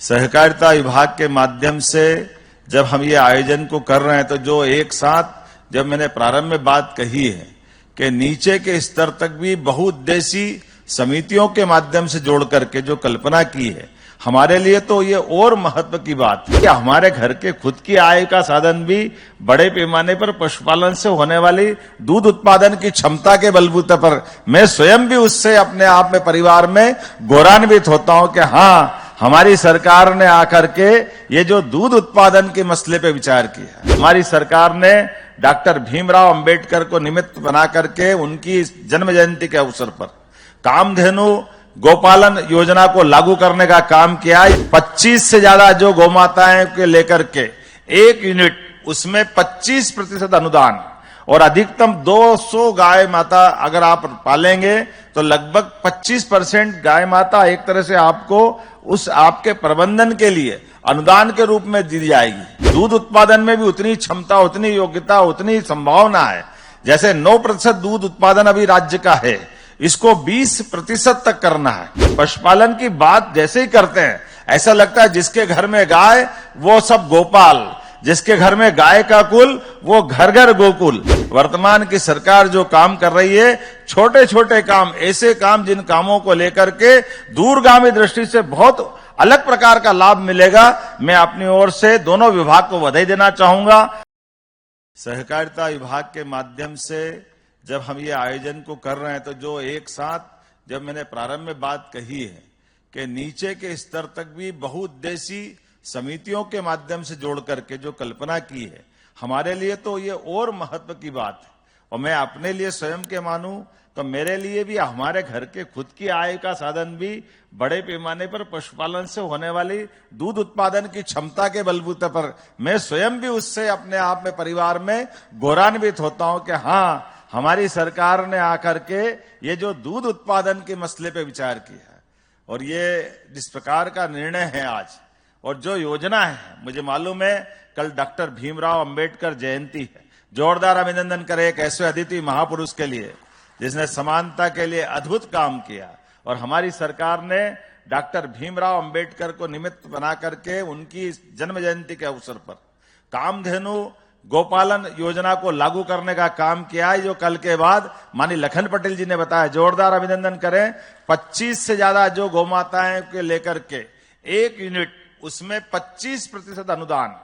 सहकारिता विभाग के माध्यम से जब हम ये आयोजन को कर रहे हैं तो जो एक साथ जब मैंने प्रारंभ में बात कही है कि नीचे के स्तर तक भी बहुउद्देशीय समितियों के माध्यम से जोड़ करके जो कल्पना की है, हमारे लिए तो ये और महत्व की बात है कि हमारे घर के खुद की आय का साधन भी बड़े पैमाने पर पशुपालन से होने वाली दूध उत्पादन की क्षमता के बलबूते पर मैं स्वयं भी उससे अपने आप में परिवार में गौरवान्वित होता हूं कि हाँ, हमारी सरकार ने आकर के ये जो दूध उत्पादन के मसले पे विचार किया। हमारी सरकार ने डॉक्टर भीमराव अंबेडकर को निमित्त बना करके उनकी जन्म जयंती के अवसर पर कामधेनु गौपालन योजना को लागू करने का काम किया। 25 से ज्यादा जो गौमाताएं के लेकर के एक यूनिट उसमें 25% अनुदान और अधिकतम 200 गाय माता अगर आप पालेंगे तो लगभग 25% गाय माता एक तरह से आपको उस आपके प्रबंधन के लिए अनुदान के रूप में दी जाएगी। दूध उत्पादन में भी उतनी क्षमता, उतनी योग्यता, उतनी संभावना है। जैसे 9% दूध उत्पादन अभी राज्य का है, इसको 20% तक करना है। पशुपालन की बात जैसे ही करते हैं ऐसा लगता है जिसके घर में गाय वो सब गोपाल, जिसके घर में गाय का कुल वो घर घर गोकुल। वर्तमान की सरकार जो काम कर रही है, छोटे छोटे काम, ऐसे काम जिन कामों को लेकर के दूरगामी दृष्टि से बहुत अलग प्रकार का लाभ मिलेगा, मैं अपनी ओर से दोनों विभाग को बधाई देना चाहूंगा। सहकारिता विभाग के माध्यम से जब हम ये आयोजन को कर रहे हैं तो जो एक साथ जब मैंने प्रारंभ में बात कही है कि नीचे के स्तर तक भी बहुउद्देशीय समितियों के माध्यम से जोड़ करके जो कल्पना की है, हमारे लिए तो ये और महत्व की बात है। और मैं अपने लिए स्वयं के मानूं तो मेरे लिए भी हमारे घर के खुद की आय का साधन भी बड़े पैमाने पर पशुपालन से होने वाली दूध उत्पादन की क्षमता के बलबूते पर मैं स्वयं भी उससे अपने आप में परिवार में गौरवान्वित होता हूं कि हाँ, हमारी सरकार ने आकर के ये जो दूध उत्पादन के मसले पे विचार किया है और ये जिस प्रकार का निर्णय है आज और जो योजना है, मुझे मालूम है कल डॉक्टर भीमराव अंबेडकर जयंती है। जोरदार अभिनंदन करें एक ऐसे अदिति महापुरुष के लिए जिसने समानता के लिए अद्भुत काम किया। और हमारी सरकार ने डॉक्टर भीमराव अंबेडकर को निमित्त बना करके उनकी जन्म जयंती के अवसर पर कामधेनु गौपालन योजना को लागू करने का काम किया है, जो कल के बाद माननीय लखन पटेल जी ने बताया। जोरदार अभिनंदन करें। 25 से ज्यादा जो गौमाताएं के लेकर के एक यूनिट उसमें 25% अनुदान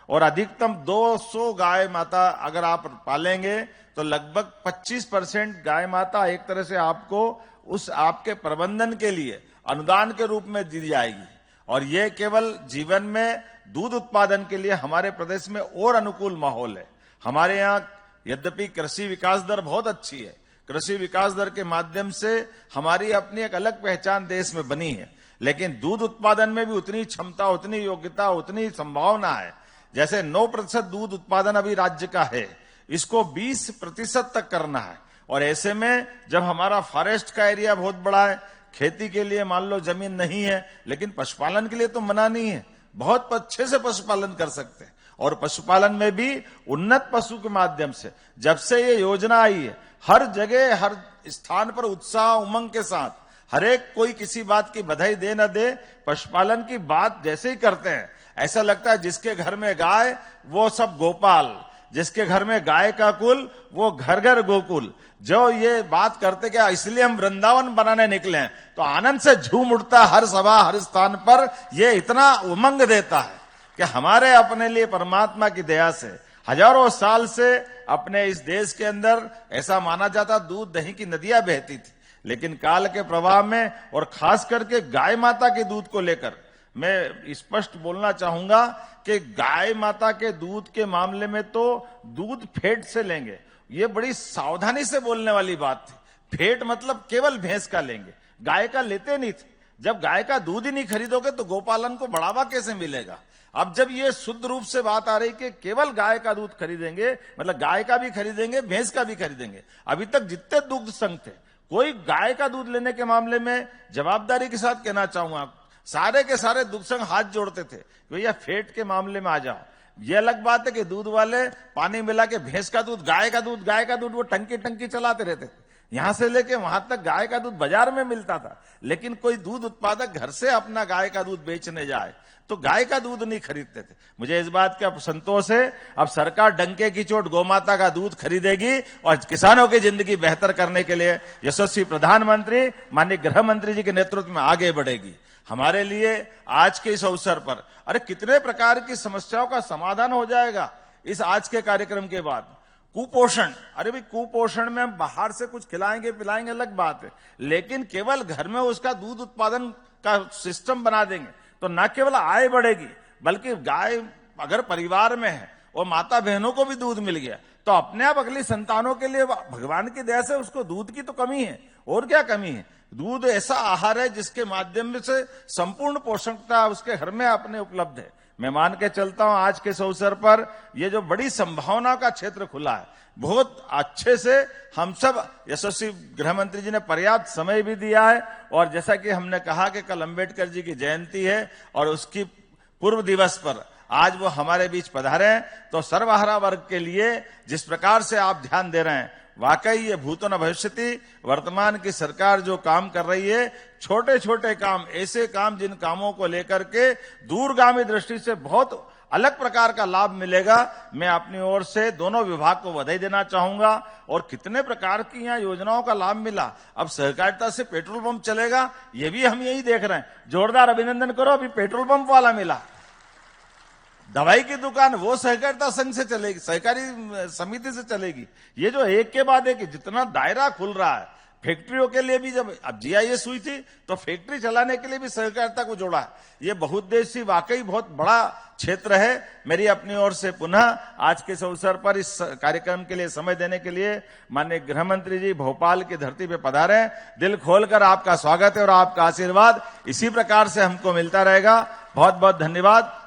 और अधिकतम 200 गाय माता अगर आप पालेंगे तो लगभग 25% गाय माता एक तरह से आपको उस आपके प्रबंधन के लिए अनुदान के रूप में दी जाएगी। और ये केवल जीवन में दूध उत्पादन के लिए हमारे प्रदेश में और अनुकूल माहौल है। हमारे यहाँ यद्यपि कृषि विकास दर बहुत अच्छी है, कृषि विकास दर के माध्यम से हमारी अपनी एक अलग पहचान देश में बनी है, लेकिन दूध उत्पादन में भी उतनी क्षमता, उतनी योग्यता, उतनी संभावना है। जैसे 9% दूध उत्पादन अभी राज्य का है, इसको 20% तक करना है। और ऐसे में जब हमारा फॉरेस्ट का एरिया बहुत बड़ा है, खेती के लिए मान लो जमीन नहीं है, लेकिन पशुपालन के लिए तो मना नहीं है, बहुत अच्छे से पशुपालन कर सकते हैं। और पशुपालन में भी उन्नत पशु के माध्यम से जब से ये योजना आई है, हर जगह हर स्थान पर उत्साह उमंग के साथ हर एक कोई किसी बात की बधाई दे न दे, पशुपालन की बात जैसे ही करते हैं ऐसा लगता है जिसके घर में गाय वो सब गोपाल, जिसके घर में गाय का कुल वो घर घर गोकुल। जो ये बात करते क्या इसलिए हम वृंदावन बनाने निकले हैं, तो आनंद से झूम उठता हर सभा हर स्थान पर। ये इतना उमंग देता है कि हमारे अपने लिए परमात्मा की दया से हजारों साल से अपने इस देश के अंदर ऐसा माना जाता दूध दही की नदियां बहती थी, लेकिन काल के प्रवाह में और खास करके गाय माता के दूध को लेकर मैं स्पष्ट बोलना चाहूंगा कि गाय माता के दूध के मामले में तो दूध फेट से लेंगे, ये बड़ी सावधानी से बोलने वाली बात थी। फेट मतलब केवल भैंस का लेंगे, गाय का लेते नहीं थे। जब गाय का दूध ही नहीं खरीदोगे तो गोपालन को बढ़ावा कैसे मिलेगा। अब जब ये शुद्ध रूप से बात आ रही कि केवल गाय का दूध खरीदेंगे, मतलब गाय का भी खरीदेंगे, भैंस का भी खरीदेंगे। अभी तक जितने दुग्ध संघ थे, कोई गाय का दूध लेने के मामले में जवाबदारी के साथ कहना चाहूंगा, सारे के सारे दुग्ध संघ हाथ जोड़ते थे, भैया फेट के मामले में आ जाओ। ये अलग बात है कि दूध वाले पानी मिला के भैंस का दूध, गाय का दूध वो टंकी टंकी चलाते रहते थे। यहां से लेके वहां तक गाय का दूध बाजार में मिलता था, लेकिन कोई दूध उत्पादक घर से अपना गाय का दूध बेचने जाए तो गाय का दूध नहीं खरीदते थे। मुझे इस बात का संतोष है, अब सरकार डंके की चोट गोमाता का दूध खरीदेगी और किसानों की जिंदगी बेहतर करने के लिए यशस्वी प्रधानमंत्री माननीय गृह मंत्री जी के नेतृत्व में आगे बढ़ेगी। हमारे लिए आज के इस अवसर पर अरे कितने प्रकार की समस्याओं का समाधान हो जाएगा इस आज के कार्यक्रम के बाद। कुपोषण, अरे भाई कुपोषण में हम बाहर से कुछ खिलाएंगे पिलाएंगे अलग बात है, लेकिन केवल घर में उसका दूध उत्पादन का सिस्टम बना देंगे तो न केवल आय बढ़ेगी बल्कि गाय अगर परिवार में है और माता बहनों को भी दूध मिल गया तो अपने आप अगली संतानों के लिए भगवान की दया से उसको दूध की तो कमी है, और क्या कमी है। दूध ऐसा आहार है जिसके माध्यम से संपूर्ण पोषकता उसके घर में अपने उपलब्ध है। मैं मान के चलता हूं आज के इस अवसर पर ये जो बड़ी संभावना का क्षेत्र खुला है, बहुत अच्छे से हम सब यशस्वी गृह मंत्री जी ने पर्याप्त समय भी दिया है। और जैसा कि हमने कहा कि कल अंबेडकर जी की जयंती है और उसकी पूर्व दिवस पर आज वो हमारे बीच पधारे हैं, तो सर्वहारा वर्ग के लिए जिस प्रकार से आप ध्यान दे रहे हैं, वाकई ये भूतो न भविष्यति, वर्तमान की सरकार जो काम कर रही है, छोटे छोटे काम, ऐसे काम जिन कामों को लेकर के दूरगामी दृष्टि से बहुत अलग प्रकार का लाभ मिलेगा। मैं अपनी ओर से दोनों विभाग को बधाई देना चाहूंगा। और कितने प्रकार की यहाँ योजनाओं का लाभ मिला। अब सहकारिता से पेट्रोल पंप चलेगा, ये भी हम यही देख रहे हैं। जोरदार अभिनंदन करो, अभी पेट्रोल पंप वाला मिला। दवाई की दुकान वो सहकारिता संघ से चलेगी, सहकारी समिति से चलेगी। ये जो एक के बाद एक जितना दायरा खुल रहा है, फैक्ट्रियों के लिए भी जब अब जीआईएस हुई थी तो फैक्ट्री चलाने के लिए भी सहकारिता को जोड़ा है। ये बहुउद्देशीय वाकई बहुत बड़ा क्षेत्र है। मेरी अपनी ओर से पुनः आज के इस अवसर पर इस कार्यक्रम के लिए समय देने के लिए माननीय गृह मंत्री जी भोपाल की धरती पे पधारे हैं। दिल खोलकर आपका स्वागत है और आपका आशीर्वाद इसी प्रकार से हमको मिलता रहेगा। बहुत बहुत धन्यवाद।